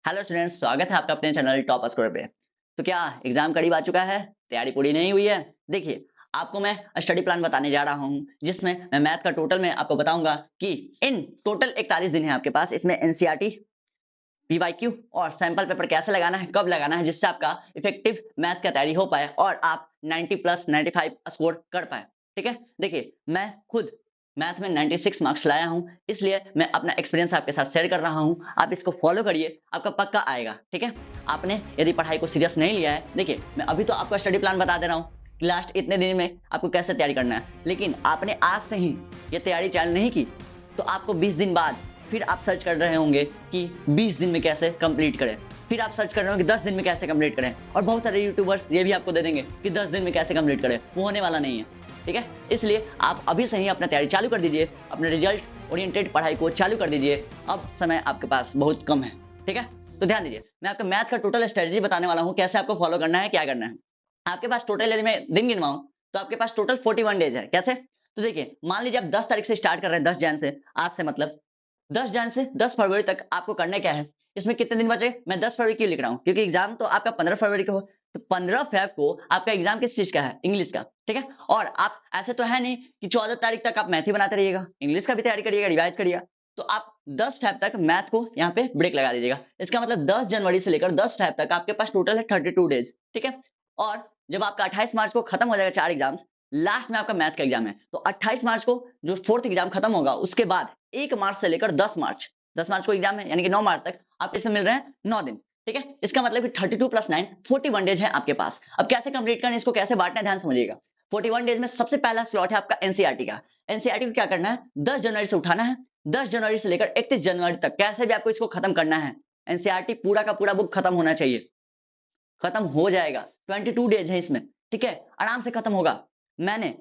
Hello students, स्वागत है आपका अपने चैनल टॉप स्कोर पे। तो क्या एग्जाम करीब आ चुका है? तैयारी पूरी नहीं हुई है? देखिए, आपको मैं स्टडी प्लान बताने जा रहा हूं, जिसमें मैं मैथ का टोटल में आपको बताऊंगा कि इन टोटल 41 दिन है आपके पास। इसमें एनसीईआरटी, पीवाईक्यू और सैंपल पेपर कैसे लगाना है, कब लगाना है, जिससे आपका इफेक्टिव मैथ का तैयारी हो पाए और आप 90 प्लस 95 स्कोर कर पाए। ठीक है, देखिए मैं खुद मैथ में 96 मार्क्स लाया हूं, इसलिए मैं अपना एक्सपीरियंस आपके साथ शेयर कर रहा हूं। आप इसको फॉलो करिए, आपका पक्का आएगा। ठीक है, आपने यदि पढ़ाई को सीरियस नहीं लिया है, देखिए मैं अभी तो आपको स्टडी प्लान बता दे रहा हूँ लास्ट इतने दिन में आपको कैसे तैयारी करना है, लेकिन आपने आज से ही ये तैयारी चालू नहीं की तो आपको 20 दिन बाद फिर आप सर्च कर रहे होंगे कि 20 दिन में कैसे कंप्लीट करें, फिर आप सर्च कर रहे होंगे 10 दिन में कैसे कंप्लीट करें, और बहुत सारे यूट्यूबर्स ये भी आपको दे देंगे कि 10 दिन में कैसे कंप्लीट करें। वो होने वाला नहीं है। ठीक है, इसलिए आप अभी से ही अपना तैयारी चालू कर दीजिए, अपने रिजल्ट ओरिएंटेड पढ़ाई को चालू कर दीजिए। अब समय आपके पास बहुत कम है। ठीक है, तो ध्यान दीजिए, मैं आपको मैथ का टोटल स्ट्रेटजी बताने वाला हूँ, कैसे आपको फॉलो करना है, क्या करना है। आपके पास टोटल यदि मैं दिन गिनवाऊं तो आपके पास टोटल 41 डेज है। कैसे? तो देखिए, मान लीजिए आप 10 तारीख से स्टार्ट कर रहे हैं, 10 जन से, आज से मतलब 10 जन से 10 फरवरी तक आपको करना क्या है। इसमें कितने दिन बचे? मैं 10 फरवरी क्यों लिख रहा हूँ, क्योंकि एग्जाम तो आपका 15 फरवरी को हो। तो 15 फेब को आपका एग्जाम किस चीज का है? इंग्लिश का। ठीक है, और आप ऐसे तो है नहीं कि 14 तारीख तक आप मैथ ही बनाते रहिएगा, इंग्लिश का भी तैयारी करिएगा, रिवाइज करिएगा। तो आप 10 फेब तक मैथ को यहाँ पे ब्रेक लगा दीजिएगा। इसका मतलब 10 जनवरी से लेकर 10 फेब तक आपके पास टोटल है 32 डेज। ठीक है, और जब आपका 28 मार्च को खत्म हो जाएगा 4 एग्जाम्स, लास्ट में आपका मैथ का एग्जाम है, तो 28 मार्च को जो फोर्थ एग्जाम खत्म होगा, उसके बाद 1 मार्च से लेकर 10 मार्च को एग्जाम है, यानी कि 9 मार्च तक आप इसमें मिल रहे हैं 9 दिन। ठीक है, इसका मतलब कि 32 प्लस 9 41 डेज है आपके पास। अब कैसे कंप्लीट करना है, इसको कैसे बांटना है, ध्यान समझिएगा। 41 डेज में सबसे पहला स्लॉट है आपका एनसीईआरटी का। एनसीईआरटी को क्या करना है? 10 जनवरी से उठाना है, 10 जनवरी से लेकर 31 जनवरी तक कैसे भी आपको इसको खत्म करना है। एनसीईआरटी पूरा का पूरा बुक खत्म होना चाहिए। खत्म हो जाएगा, 22 डेज है इसमें। ठीक है, आराम से खत्म होगा। मैंने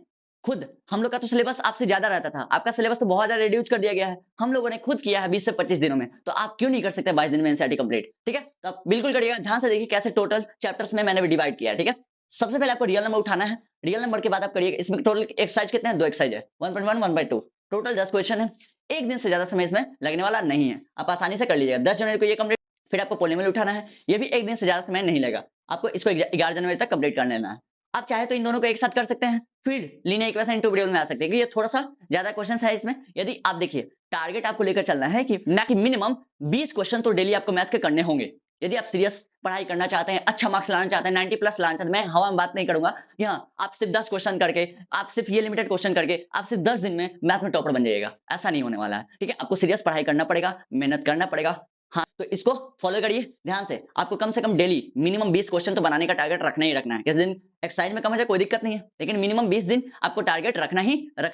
खुद, हम लोग का तो सिलेबस आपसे ज्यादा रहता था, आपका सिलेबस तो बहुत ज्यादा रिड्यूस कर दिया गया है, हम लोगों ने खुद किया है 20 से 25 दिनों में, तो आप क्यों नहीं कर सकते 22 दिन में एनसीईआरटी कंप्लीट? ठीक है, तो आप बिल्कुल करिएगा। ध्यान से देखिए कैसे टोटल चैप्टर्स में मैंने डिवाइड किया है। ठीक है, सबसे पहले आपको रियल नंबर उठाना है। रियल नंबर के बाद आप करिएगा, इसमें टोटल एक्सरसाइज कितने हैं? 2 एक्सरसाइज है, 1.1 1/2, टोटल 10 क्वेश्चन है। एक दिन से ज्यादा समय इसमें लगने वाला नहीं है, आप आसानी से कर लीजिएगा। 10 जनवरी को ये कंप्लीट, फिर आपको पोलिमर उठाना है, ये भी एक दिन से ज्यादा समय नहीं लेगा। आपको इसको 11 जनवरी तक कंप्लीट कर लेना है। आप चाहे तो इन दोनों को एक साथ कर सकते हैं, फिर लीनियर इक्वेशन इनटू वीडियो में आ सकते हैं, क्योंकि ये थोड़ा सा ज्यादा क्वेश्चन है इसमें। यदि आप देखिए, टारगेट आपको लेकर चलना है कि मिनिमम 20 क्वेश्चन तो डेली आपको मैथ के करने होंगे। यदि आप सीरियस पढ़ाई करना चाहते हैं, अच्छा मार्क्स लाना चाहते हैं, 90 प्लस लाना चाहते हैं, मैं हवा में बात नहीं करूंगा कि हाँ आप सिर्फ 10 क्वेश्चन करके, आप सिर्फ ये लिमिटेड क्वेश्चन करके आप सिर्फ 10 दिन में मैथ में टॉपर बन जाइएगा। ऐसा नहीं होने वाला है। ठीक है, आपको सीरियस पढ़ाई करना पड़ेगा, मेहनत करना पड़ेगा। हाँ, तो इसको फॉलो करिए ध्यान से। आपको कम से कम डेली मिनिमम 20 क्वेश्चन तो बनाने का टारगेट रखना ही रखना है। किस दिन एक्सरसाइज में कम हो जाए कोई दिक्कत नहीं है, लेकिन मिनिमम 20 दिन आपको टारगेट रखना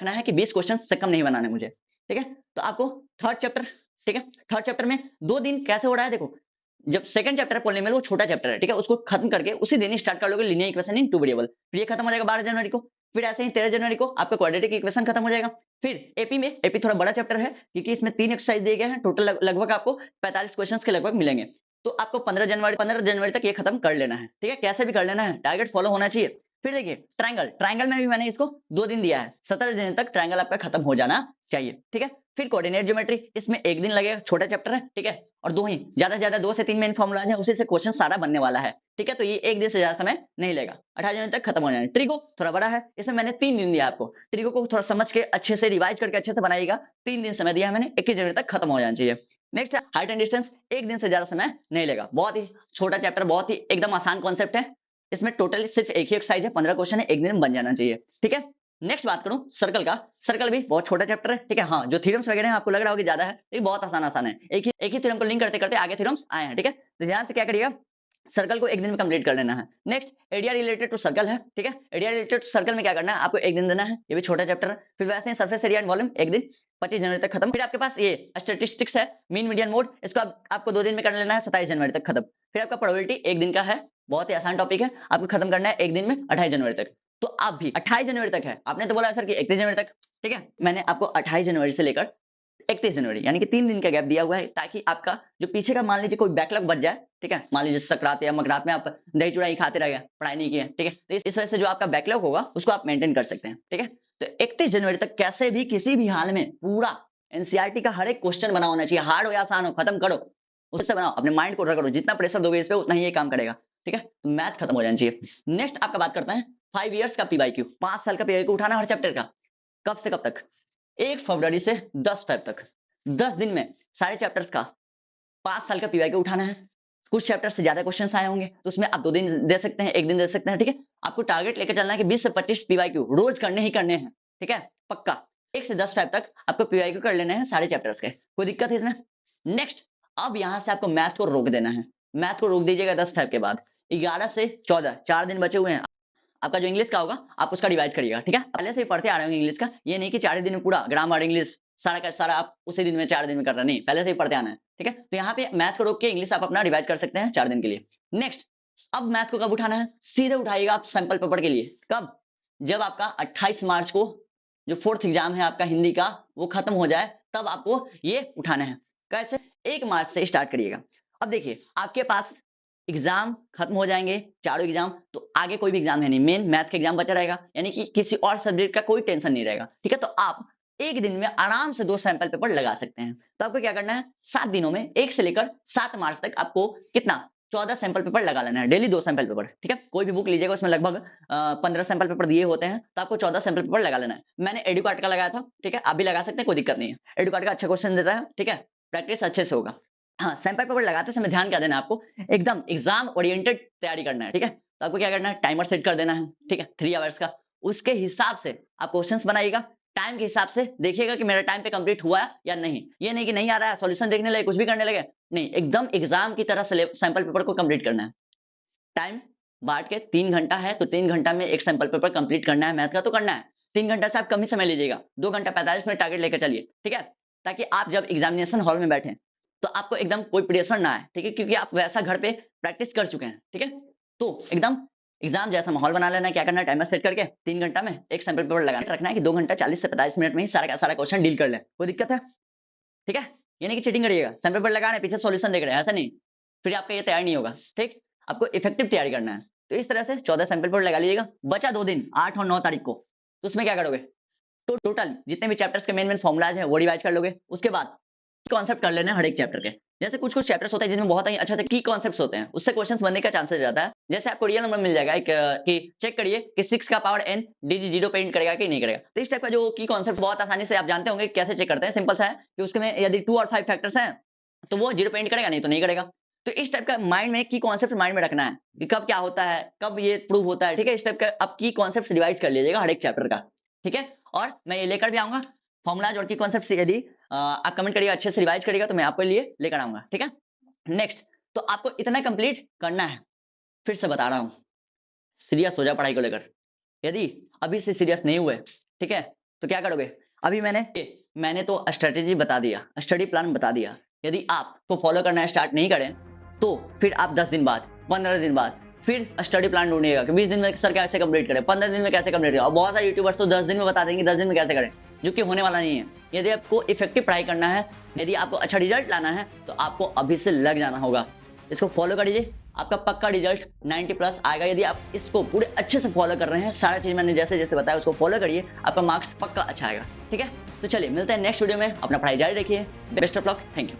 है कि 20 क्वेश्चन से कम नहीं बनाने मुझे। ठीक है, तो आपको थर्ड चैप्टर, ठीक है, थर्ड चैप्टर में 2 दिन कैसे हो रहा है देखो। जब सेकंड चैप्टर है पॉलिनोमियल, वो छोटा चैप्टर है। ठीक है, उसको खत्म करके उसी दिन स्टार्ट कर लोगे linear equation in two variable, फिर ये खत्म हो जाएगा 12 जनवरी को। फिर ऐसे ही 13 जनवरी को आपका क्वाड्रेटिक इक्वेशन खत्म हो जाएगा। फिर एपी में, एपी थोड़ा बड़ा चैप्टर है क्योंकि इसमें 3 एक्सरसाइज दिए गए हैं, टोटल लगभग आपको 45 क्वेश्चंस के लगभग मिलेंगे। तो आपको 15 जनवरी तक ये खत्म कर लेना है। ठीक है, कैसे भी कर लेना है, टारगेट फॉलो होना चाहिए। फिर देखिए ट्रायंगल, ट्रायंगल में भी मैंने इसको 2 दिन दिया है, 17 दिन तक ट्रायंगल आपका खत्म हो जाना चाहिए। ठीक है, फिर कोऑर्डिनेट ज्योमेट्री, इसमें 1 दिन लगेगा, छोटा चैप्टर है। ठीक है, और 2 ही ज्यादा से ज्यादा 2 से 3 मेन फॉर्मूलाज है, उसी से क्वेश्चन सारा बनने वाला है। ठीक है, तो ये 1 दिन से ज्यादा समय नहीं लेगा, 18 जनवरी तक खत्म हो जाना है। ट्रिगो थोड़ा बड़ा है, इसमें मैंने 3 दिन दिया आपको। ट्रिगो को थोड़ा समझ के अच्छे से रिवाइज करके अच्छे से बनाइएगा। 3 दिन समय दिया है मैंने, 21 जनवरी तक खत्म हो जाना चाहिए। नेक्स्ट है हाइट एंड डिस्टेंस, 1 दिन से ज्यादा समय नहीं लेगा, बहुत ही छोटा चैप्टर, बहुत ही एकदम आसान कॉन्सेप्ट है। इसमें टोटली सिर्फ एक ही एक्सरसाइज है, 15 क्वेश्चन है, 1 दिन में बन जाना चाहिए। ठीक है, नेक्स्ट बात करूं सर्कल का, सर्कल भी बहुत छोटा चैप्टर है। ठीक है, हाँ जो थ्योरम्स वगैरह हैं आपको लग रहा होगा ज्यादा है, ये बहुत आसान आसान है। एक ही थ्योरम को लिंक करते करते आगे थ्योरम्स आए हैं। ठीक है, तो ध्यान से क्या करिएगा, सर्कल को 1 दिन में कंप्लीट कर लेना है। Next area related to circle है। ठीक है, एरिया रिलेटेड टू सर्कल में क्या करना है, आपको 1 दिन देना है, ये भी छोटा चैप्टर है। फिर वैसे ही सरफेस एरिया एंड वॉल्यूम 1 दिन, 25 जनवरी तक खत्म। फिर आपके पास ये स्टैटिस्टिक्स है, मीन मीडियन मोड, इसको आपको 2 दिन में कर लेना है, 27 जनवरी तक खत्म। फिर आपका प्रोबेबिलिटी 1 दिन का है, बहुत ही आसान टॉपिक है, आपको खत्म करना है 1 दिन में, 28 जनवरी तक। तो आप भी 28 जनवरी तक है, आपने तो बोला सर कि 31 जनवरी तक। ठीक है, मैंने आपको 28 जनवरी से लेकर 31 जनवरी यानी कि 3 दिन का गैप दिया हुआ है, ताकि आपका जो पीछे का मान लीजिए कोई बैकलॉग बच जाए। ठीक है, मान लीजिए सकरात या मगरात में आप दही चूड़ा ही खाते रह गए, पढ़ाई नहीं किए। ठीक है, तो इस वजह से जो आपका बैकलॉग होगा उसको आप मेंटेन कर सकते हैं। ठीक है, तो 31 जनवरी तक कैसे भी किसी भी हाल में पूरा एनसीईआरटी का हर एक क्वेश्चन बना होना चाहिए, हार्ड हो या आसान हो, खत्म करो। उससे बनाओ, अपने माइंड को रगड़ो, जितना प्रेशर दोगे इस पे उतना ही ये काम करेगा, ठीक है। तो मैथ खत्म हो जाना चाहिए। नेक्स्ट आपका बात करते हैं 5 इयर्स का पीवाईक्यू, 5 साल का पीवाईक्यू उठाना हर चैप्टर का। कब से कब तक? 1 फरवरी से 10 फेब तक, 10 दिन में सारे चैप्टर्स का 5 साल का पीवाईक्यू उठाना है। कुछ चैप्टर से ज्यादा क्वेश्चंस आए होंगे तो उसमें आप 2 दिन दे सकते हैं, 1 दिन दे सकते हैं, ठीक है। आपको टारगेट लेकर चलना है कि 20 से 25 पीवाईक्यू रोज करने ही करने हैं, ठीक है, पक्का। 1 से 10 फेब तक आपको पीवाईक्यू कर लेने हैं सारे चैप्टर्स के। कोई दिक्कत है इसमें? नेक्स्ट, अब यहां से आपको मैथ को रोक देना है। मैथ को रोक दीजिएगा 10 फेब के बाद। 11 से 14 4 दिन बचे हुए हैं। आपका जो इंग्लिश का होगा आप उसका रिवाइज करिएगा, ठीक है। पहले से ही पढ़ते आ रहे होंगे इंग्लिश का, ये नहीं कि 4 ही दिन में पूरा ग्रामर इंग्लिश सारा का सारा आप उसी दिन में 4 दिन में कर रहे, नहीं, पहले से ही पढ़ते आना है, ठीक है। तो यहाँ पे मैथ को रोक के इंग्लिश आप अपना रिवाइज कर सकते हैं 4 दिन के लिए। नेक्स्ट, अब मैथ को कब उठाना है? सीधे उठाइएगा आप सैंपल पेपर के लिए। कब? जब आपका 28 मार्च को जो 4th एग्जाम है आपका हिंदी का वो खत्म हो जाए, तब आपको ये उठाना है। कैसे? 1 मार्च से स्टार्ट करिएगा। अब देखिए आपके पास एग्जाम खत्म हो जाएंगे, चारों एग्जाम, तो आगे कोई भी एग्जाम है नहीं, मेन मैथ का एग्जाम बचा रहेगा, यानी कि किसी और सब्जेक्ट का कोई टेंशन नहीं रहेगा, ठीक है। तो आप एक दिन में आराम से 2 सैंपल पेपर लगा सकते हैं। तो आपको क्या करना है, 7 दिनों में 1 से लेकर 7 मार्च तक आपको कितना 14 सैंपल पेपर लगा लेना है, डेली 2 सैंपल पेपर, ठीक है। कोई भी बुक लीजिएगा उसमें लगभग 15 सैंपल पेपर दिए होते हैं, तो आपको 14 सैंपल पेपर लगा लेना है। मैंने एडुकार्ट का लगाया था, ठीक है, आप भी लगा सकते हैं, कोई दिक्कत नहीं है। एडुकार्ट का अच्छा क्वेश्चन देता है, ठीक है, प्रैक्टिस अच्छे से होगा। हाँ, सैंपल पेपर लगाते समय ध्यान क्या देना है आपको, एकदम एग्जाम ओरिएंटेड तैयारी करना है, ठीक है। तो आपको क्या करना है, टाइमर सेट कर देना है, ठीक है, 3 आवर्स का। उसके हिसाब से आप क्वेश्चंस बनाइएगा, टाइम के हिसाब से देखिएगा कि मेरा टाइम पे कंप्लीट हुआ है या नहीं। ये नहीं कि नहीं आ रहा है सॉल्यूशन देखने लगे कुछ भी करने लगे, नहीं, एकदम एग्जाम की तरह सैंपल पेपर को कंप्लीट करना है। टाइम बांट के 3 घंटा है तो 3 घंटा में एक सैंपल पेपर कंप्लीट करना है, मैथ का तो करना है। 3 घंटा से आप कम ही समय लीजिएगा, 2 घंटा 45 मिनट टारगेट लेकर चलिए, ठीक है, ताकि आप जब एग्जामिनेशन हॉल में बैठे तो आपको एकदम कोई प्रेशर ना आए, ठीक है, क्योंकि आप वैसा घर पे प्रैक्टिस कर चुके हैं, ठीक है। तो एकदम एग्जाम जैसा माहौल बना लेना है। क्या करना है, टाइमर सेट करके 3 घंटा में एक सैंपल पेपर लगाना रखना है कि 2 घंटा 40 से 45 मिनट में ही सारा का सारा क्वेश्चन डील कर ले। कोई दिक्कत है? ठीक है, ये नहीं कि चीटिंग करिएगा, सैंपल पेपर लगा रहे हैं पीछे सॉल्यूशन देख रहे हैं, ऐसा नहीं, फिर आपका ये तैयार नहीं होगा, ठीक। आपको इफेक्टिव तैयारी करना है। तो इस तरह से 14 सैंपल पेपर लगा लीजिएगा। बचा 2 दिन 8 और 9 तारीख को, तो उसमें क्या करोगे, तो टोटल जितने भी चैप्टर्स के मेन फॉर्मुलाज है वो रिवाइज कर लोगे। उसके बाद कॉन्सेप्ट कर लेना हर एक चैप्टर के। जैसे कुछ कुछ चैप्टर्स होते हैं जिनमें बहुत ही अच्छे अच्छे की कॉन्सेप्ट्स होते हैं, उससे क्वेश्चंस बनने का चांसेस रहता है। जैसे आपको रियल नंबर मिल जाएगा एक कि चेक करिए कि 6 का पावर n डिजिट 0 पे एंड करेगा कि नहीं करेगा। तो इस टाइप का जो की कॉन्सेप्ट बहुत आसानी से आप जानते होंगे कैसे चेक करते हैं। सिंपल सा है कि उसके में यदि 2 और 5 फैक्टर्स हैं तो वो 0 पे एंड करेगा, नहीं तो नहीं करेगा। तो इस टाइप का माइंड में की कॉन्सेप्ट माइंड में रखना है कि कब क्या होता है, कब ये प्रूव होता है, ठीक है। इस टाइप का आप की कॉन्सेप्ट रिवाइज कर लीजिएगा हर एक चैप्टर का, ठीक है। और मैं ये लेकर भी आऊंगा फॉर्मुलाज और की कॉन्सेप्ट से, यदि आप कमेंट करिएगा अच्छे से रिवाइज करिएगा तो मैं आपके लिए लेकर आऊंगा, ठीक है। नेक्स्ट, तो आपको इतना कंप्लीट करना है। फिर से बता रहा हूं, सीरियस हो जाओ पढ़ाई को लेकर। यदि अभी से सीरियस नहीं हुए, ठीक है, तो क्या करोगे, अभी मैंने तो स्ट्रेटेजी बता दिया, स्टडी प्लान बता दिया। यदि आप तो फॉलो करना स्टार्ट नहीं करें तो फिर आप 10 दिन बाद 15 दिन बाद फिर स्टडी प्लान ढूंढिएगा कि 20 दिन में सर कैसे कंप्लीट करें, 15 दिन में कैसे कंप्लीट करें। और बहुत सारे यूट्यूबर्स तो 10 दिन में बता देंगे 10 दिन में कैसे करें, जो कि होने वाला नहीं है। यदि आपको इफेक्टिव पढ़ाई करना है, यदि आपको अच्छा रिजल्ट लाना है, तो आपको अभी से लग जाना होगा। इसको फॉलो करिए, आपका पक्का रिजल्ट 90 प्लस आएगा। यदि आप इसको पूरे अच्छे से फॉलो कर रहे हैं, सारा चीज मैंने जैसे जैसे बताया उसको फॉलो करिए, आपका मार्क्स पक्का अच्छा आएगा, ठीक है। तो चलिए मिलते हैं नेक्स्ट वीडियो में, अपना पढ़ाई जारी रखिए, best of luck, thank you.